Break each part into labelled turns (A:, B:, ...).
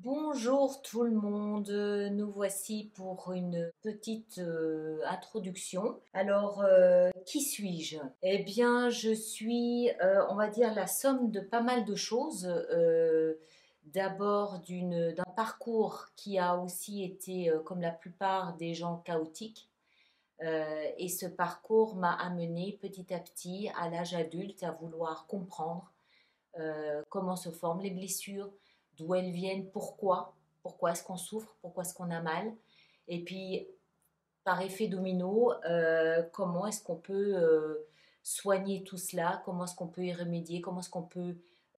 A: Bonjour tout le monde, nous voici pour une petite introduction. Alors, qui suis-je? Eh bien, je suis, on va dire, la somme de pas mal de choses. D'abord d'un parcours qui a aussi été, comme la plupart des gens, chaotique. Et ce parcours m'a amené petit à petit, à l'âge adulte, à vouloir comprendre comment se forment les blessures, d'où elles viennent, pourquoi est-ce qu'on souffre, pourquoi est-ce qu'on a mal, et puis par effet domino, comment est-ce qu'on peut soigner tout cela, comment est-ce qu'on peut y remédier, comment est-ce qu'on peut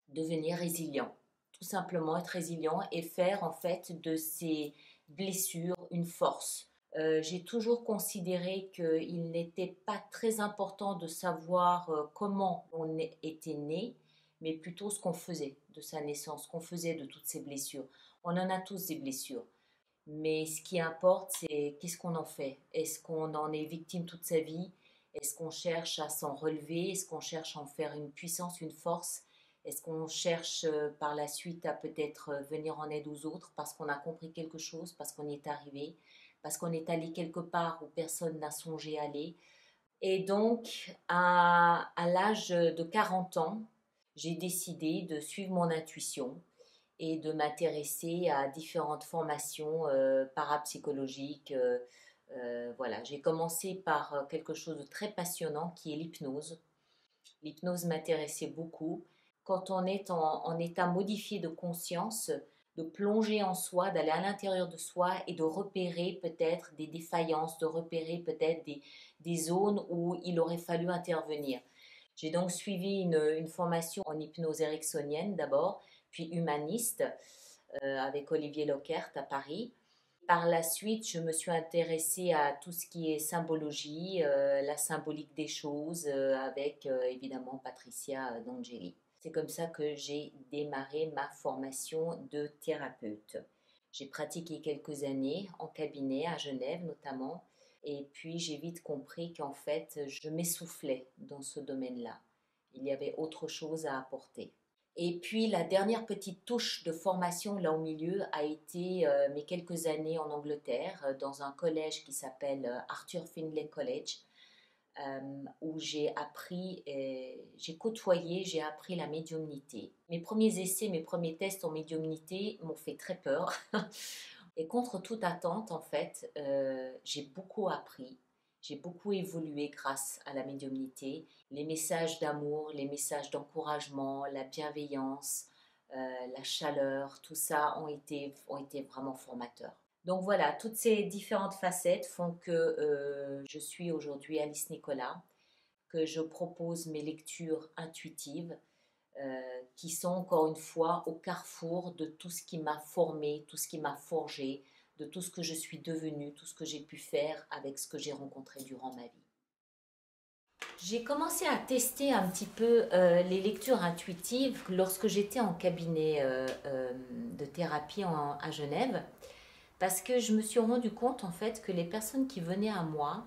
A: devenir résilient. Tout simplement être résilient et faire en fait de ces blessures une force. J'ai toujours considéré qu'il n'était pas très important de savoir comment on était né, mais plutôt ce qu'on faisait de sa naissance, ce qu'on faisait de toutes ces blessures. On en a tous des blessures. Mais ce qui importe, c'est qu'est-ce qu'on en fait. Est-ce qu'on en est victime toute sa vie? Est-ce qu'on cherche à s'en relever? Est-ce qu'on cherche à en faire une puissance, une force? Est-ce qu'on cherche par la suite à peut-être venir en aide aux autres parce qu'on a compris quelque chose, parce qu'on y est arrivé, parce qu'on est allé quelque part où personne n'a songé aller? Et donc, à l'âge de 40 ans, j'ai décidé de suivre mon intuition et de m'intéresser à différentes formations parapsychologiques. Voilà, j'ai commencé par quelque chose de très passionnant qui est l'hypnose. L'hypnose m'intéressait beaucoup. Quand on est en état modifié de conscience, de plonger en soi, d'aller à l'intérieur de soi et de repérer peut-être des défaillances, de repérer peut-être des zones où il aurait fallu intervenir. J'ai donc suivi une formation en hypnose ericksonienne d'abord, puis humaniste avec Olivier Lockert à Paris. Par la suite, je me suis intéressée à tout ce qui est symbologie, la symbolique des choses, avec évidemment Patricia D'Angeli. C'est comme ça que j'ai démarré ma formation de thérapeute. J'ai pratiqué quelques années en cabinet à Genève notamment, et puis j'ai vite compris qu'en fait, je m'essoufflais dans ce domaine-là. Il y avait autre chose à apporter. Et puis la dernière petite touche de formation là au milieu a été mes quelques années en Angleterre dans un collège qui s'appelle Arthur Findlay College où j'ai appris, j'ai côtoyé, j'ai appris la médiumnité. Mes premiers essais, mes premiers tests en médiumnité m'ont fait très peur. Et contre toute attente, en fait, j'ai beaucoup appris, j'ai beaucoup évolué grâce à la médiumnité. Les messages d'amour, les messages d'encouragement, la bienveillance, la chaleur, tout ça ont été vraiment formateurs. Donc voilà, toutes ces différentes facettes font que je suis aujourd'hui Alice Nicolas, que je propose mes lectures intuitives qui sont encore une fois au carrefour de tout ce qui m'a formé, tout ce qui m'a forgé, de tout ce que je suis devenue, tout ce que j'ai pu faire avec ce que j'ai rencontré durant ma vie. J'ai commencé à tester un petit peu les lectures intuitives lorsque j'étais en cabinet de thérapie à Genève, parce que je me suis rendu compte en fait que les personnes qui venaient à moi,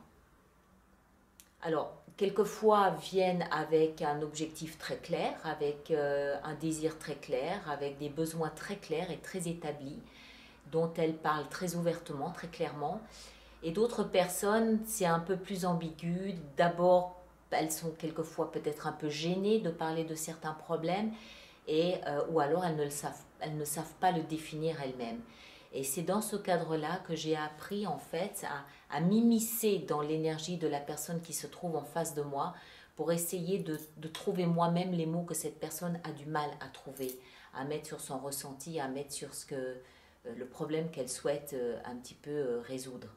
A: alors quelquefois viennent avec un objectif très clair, avec un désir très clair, avec des besoins très clairs et très établis, dont elles parlent très ouvertement, très clairement. Et d'autres personnes, c'est un peu plus ambigu. D'abord, elles sont quelquefois peut-être un peu gênées de parler de certains problèmes, ou alors elles ne savent pas le définir elles-mêmes. Et c'est dans ce cadre-là que j'ai appris en fait à m'immiscer dans l'énergie de la personne qui se trouve en face de moi pour essayer de trouver moi-même les mots que cette personne a du mal à trouver, à mettre sur son ressenti, à mettre sur le problème qu'elle souhaite un petit peu résoudre.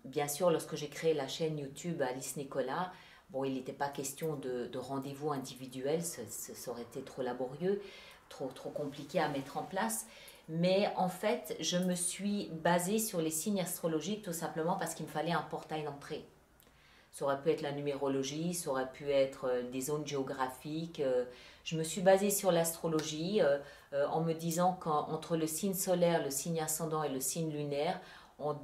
A: Bien sûr, lorsque j'ai créé la chaîne YouTube Alice Nicolas, bon, il n'était pas question de rendez-vous individuel, ça aurait été trop laborieux, trop compliqué à mettre en place. Mais en fait, je me suis basée sur les signes astrologiques tout simplement parce qu'il me fallait un portail d'entrée. Ça aurait pu être la numérologie, ça aurait pu être des zones géographiques. Je me suis basée sur l'astrologie en me disant qu'entre le signe solaire, le signe ascendant et le signe lunaire, en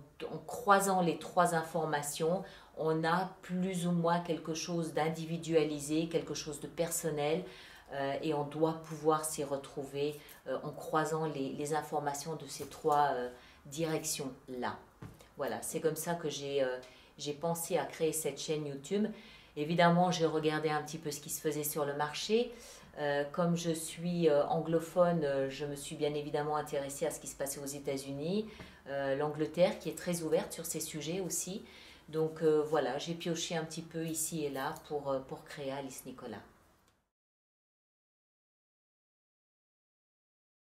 A: croisant les trois informations, on a plus ou moins quelque chose d'individualisé, quelque chose de personnel et on doit pouvoir s'y retrouver en croisant les informations de ces trois directions-là. Voilà, c'est comme ça que j'ai pensé à créer cette chaîne YouTube. Évidemment, j'ai regardé un petit peu ce qui se faisait sur le marché. Comme je suis anglophone, je me suis bien évidemment intéressée à ce qui se passait aux États-Unis, l'Angleterre qui est très ouverte sur ces sujets aussi. Donc voilà, j'ai pioché un petit peu ici et là pour créer Alice Nicolas.